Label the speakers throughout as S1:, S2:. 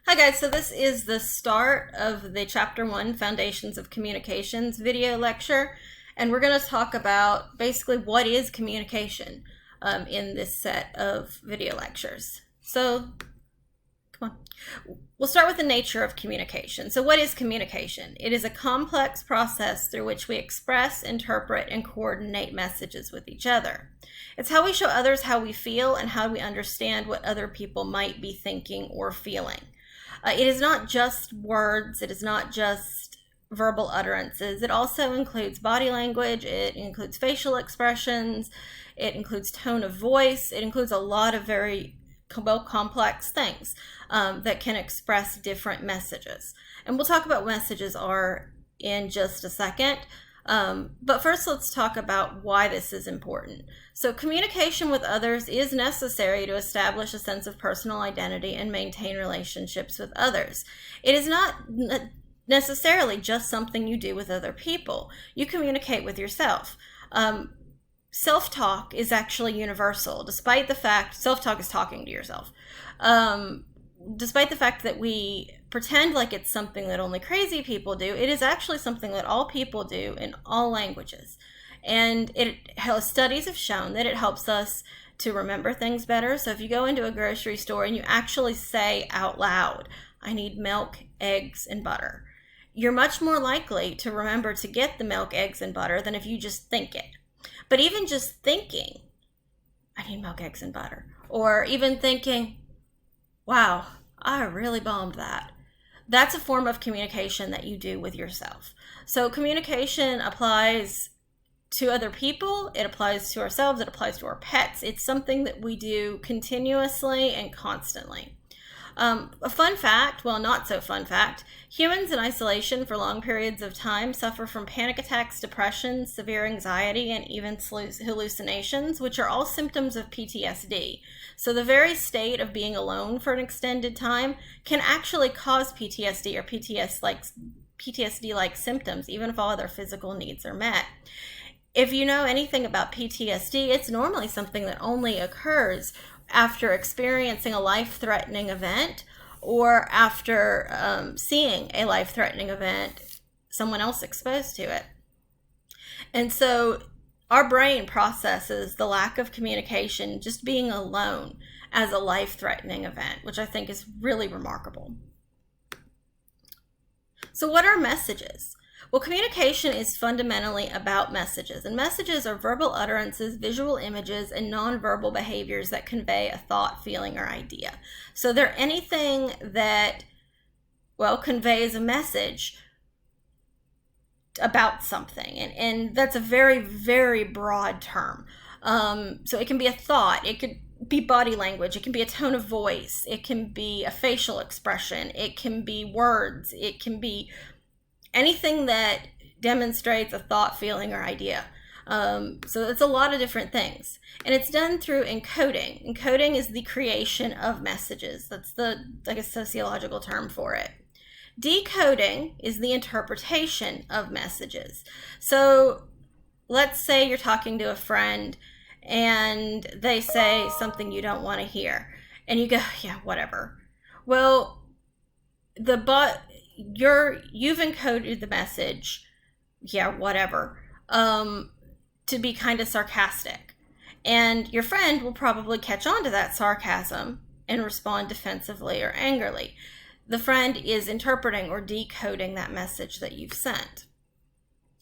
S1: Hi guys, so this is the start of the Chapter 1 Foundations of Communications video lecture, and we're going to talk about basically what is communication in this set of video lectures. So, come on. We'll start with the nature of communication. So what is communication? It is a complex process through which we express, interpret, and coordinate messages with each other. It's how we show others how we feel and how we understand what other people might be thinking or feeling. It is not just words, it is not just verbal utterances. It also includes body language, it includes facial expressions, it includes tone of voice, it includes a lot of very complex things that can express different messages. And we'll talk about what messages are in just a second. But first, let's talk about why this is important. So communication with others is necessary to establish a sense of personal identity and maintain relationships with others. It is not necessarily just something you do with other people. You communicate with yourself. Self-talk is actually universal, despite the fact self-talk is talking to yourself. Despite the fact that we pretend like it's something that only crazy people do, it is actually something that all people do in all languages. And studies have shown that it helps us to remember things better. So if you go into a grocery store and you actually say out loud, I need milk, eggs, and butter, you're much more likely to remember to get the milk, eggs, and butter than if you just think it. But even just thinking, I need milk, eggs, and butter, or even thinking, wow, I really bombed that. That's a form of communication that you do with yourself. So communication applies to other people, it applies to ourselves, it applies to our pets. It's something that we do continuously and constantly. A fun fact, well, not so fun fact, humans in isolation for long periods of time suffer from panic attacks, depression, severe anxiety, and even hallucinations, which are all symptoms of PTSD. So the very state of being alone for an extended time can actually cause PTSD or PTSD-like symptoms, even if all other physical needs are met. If you know anything about PTSD, it's normally something that only occurs after experiencing a life-threatening event or after seeing a life-threatening event, someone else exposed to it. And so our brain processes the lack of communication, just being alone, as a life-threatening event, which I think is really remarkable. So what are messages? Well, communication is fundamentally about messages, and messages are verbal utterances, visual images, and nonverbal behaviors that convey a thought, feeling, or idea. So they're anything that, well, conveys a message about something, and that's a very, very broad term. So it can be a thought, it could be body language, it can be a tone of voice, it can be a facial expression, it can be words, it can be anything that demonstrates a thought, feeling, or idea. So it's a lot of different things. And it's done through encoding. Encoding is the creation of messages. That's the sociological term for it. Decoding is the interpretation of messages. So let's say you're talking to a friend and they say something you don't want to hear. And you go, yeah, whatever. Well, you've encoded the message, yeah, whatever, to be kind of sarcastic. And your friend will probably catch on to that sarcasm and respond defensively or angrily. The friend is interpreting or decoding that message that you've sent.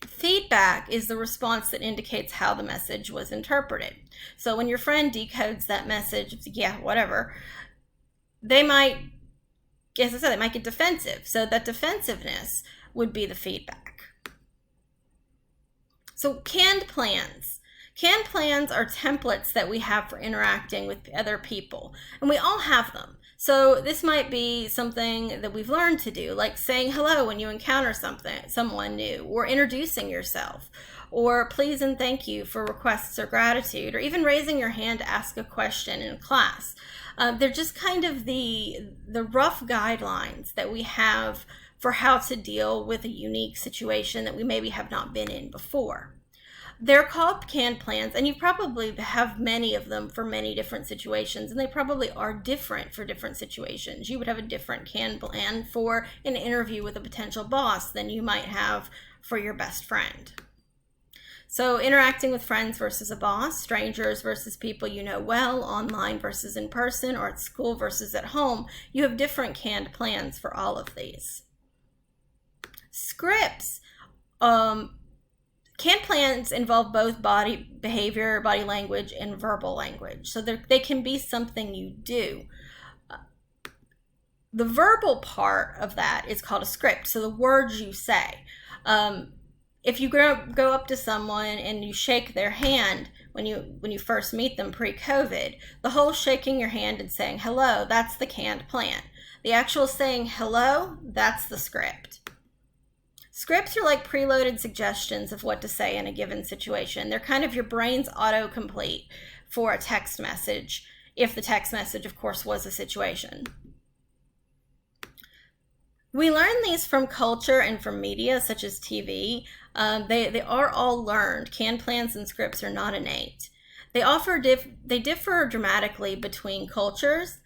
S1: Feedback is the response that indicates how the message was interpreted. So when your friend decodes that message, yeah, whatever, they might, as I said, they might get defensive. So that defensiveness would be the feedback. So canned plans. Canned plans are templates that we have for interacting with other people, and we all have them. So this might be something that we've learned to do, like saying hello when you encounter someone new, or introducing yourself, or please and thank you for requests or gratitude, or even raising your hand to ask a question in class. They're just kind of the rough guidelines that we have for how to deal with a unique situation that we maybe have not been in before. They're called canned plans, and you probably have many of them for many different situations, and they probably are different for different situations. You would have a different canned plan for an interview with a potential boss than you might have for your best friend. So interacting with friends versus a boss, strangers versus people you know well, online versus in person, or at school versus at home, you have different canned plans for all of these. Scripts. Canned plans involve both body behavior, body language, and verbal language. So they can be something you do. The verbal part of that is called a script. So the words you say. If you go up to someone and you shake their hand when you first meet them pre-COVID, the whole shaking your hand and saying hello, that's the canned plan. The actual saying hello, that's the script. Scripts are like preloaded suggestions of what to say in a given situation. They're kind of your brain's autocomplete for a text message, if the text message, of course, was a situation. We learn these from culture and from media, such as TV. They are all learned. Canned plans and scripts are not innate. They differ dramatically between cultures,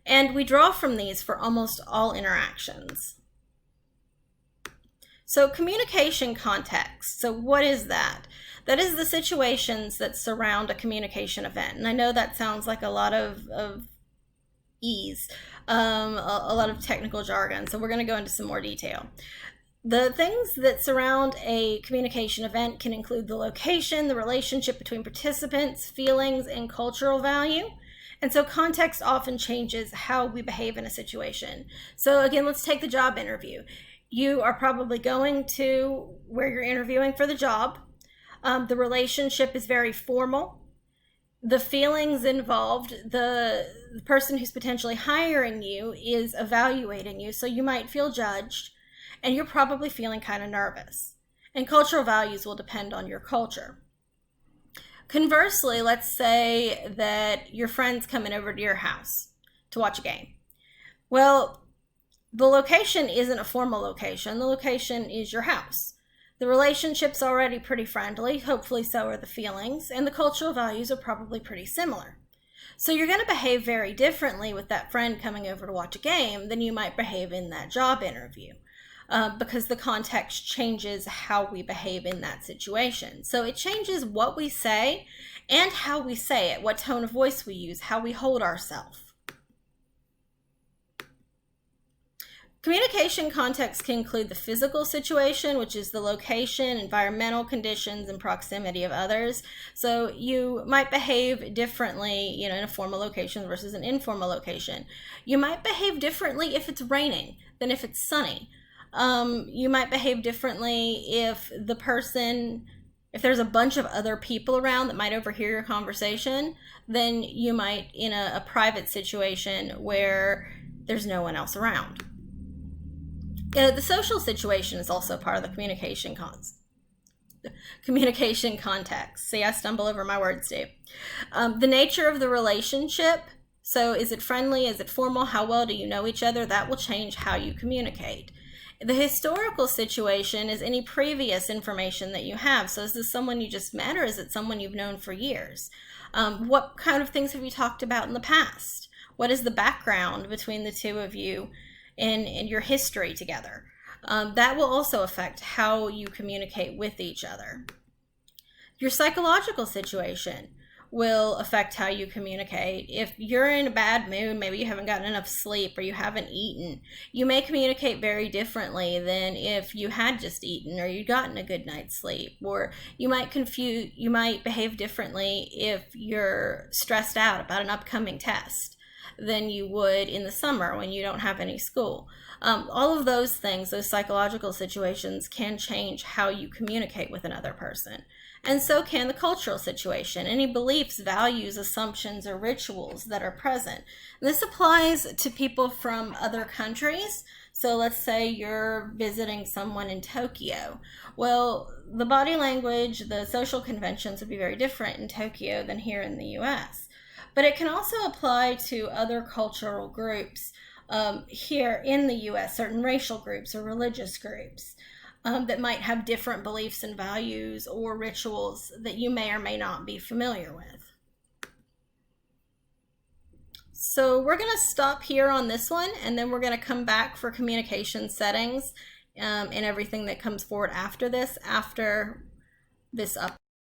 S1: and we draw from these for almost all interactions. So communication context. So what is that? That is the situations that surround a communication event. And I know that sounds like a lot of ease, a lot of technical jargon. So we're going to go into some more detail. The things that surround a communication event can include the location, the relationship between participants, feelings, and cultural value. And so context often changes how we behave in a situation. So again, let's take the job interview. You are probably going to where you're interviewing for the job. The relationship is very formal. The feelings involved, the person who's potentially hiring you is evaluating you, so you might feel judged, and you're probably feeling kind of nervous. And cultural values will depend on your culture. Conversely, let's say that your friend's coming over to your house to watch a game. Well, the location isn't a formal location. The location is your house. The relationship's already pretty friendly. Hopefully so are the feelings. And the cultural values are probably pretty similar. So you're going to behave very differently with that friend coming over to watch a game than you might behave in that job interview. Because the context changes how we behave in that situation. So it changes what we say and how we say it, what tone of voice we use, how we hold ourselves. Communication context can include the physical situation, which is the location, environmental conditions, and proximity of others. So you might behave differently, in a formal location versus an informal location. You might behave differently if it's raining than if it's sunny. You might behave differently if there's a bunch of other people around that might overhear your conversation, then you might in a private situation where there's no one else around. The social situation is also part of the communication context. See, I stumble over my words, Dave. The nature of the relationship. So is it friendly? Is it formal? How well do you know each other? That will change how you communicate. The historical situation is any previous information that you have. So is this someone you just met, or is it someone you've known for years? What kind of things have you talked about in the past? What is the background between the two of you in your history together? That will also affect how you communicate with each other. Your psychological situation will affect how you communicate. If you're in a bad mood, maybe you haven't gotten enough sleep or you haven't eaten, you may communicate very differently than if you had just eaten or you'd gotten a good night's sleep. Or you might behave differently if you're stressed out about an upcoming test than you would in the summer when you don't have any school. All of those things, those psychological situations, can change how you communicate with another person. And so can the cultural situation, any beliefs, values, assumptions, or rituals that are present. And this applies to people from other countries. So let's say you're visiting someone in Tokyo. Well, the body language, the social conventions would be very different in Tokyo than here in the US. But it can also apply to other cultural groups here in the US, certain racial groups or religious groups. that might have different beliefs and values or rituals that you may or may not be familiar with. So we're going to stop here on this one, and then we're going to come back for communication settings and everything that comes forward after this up.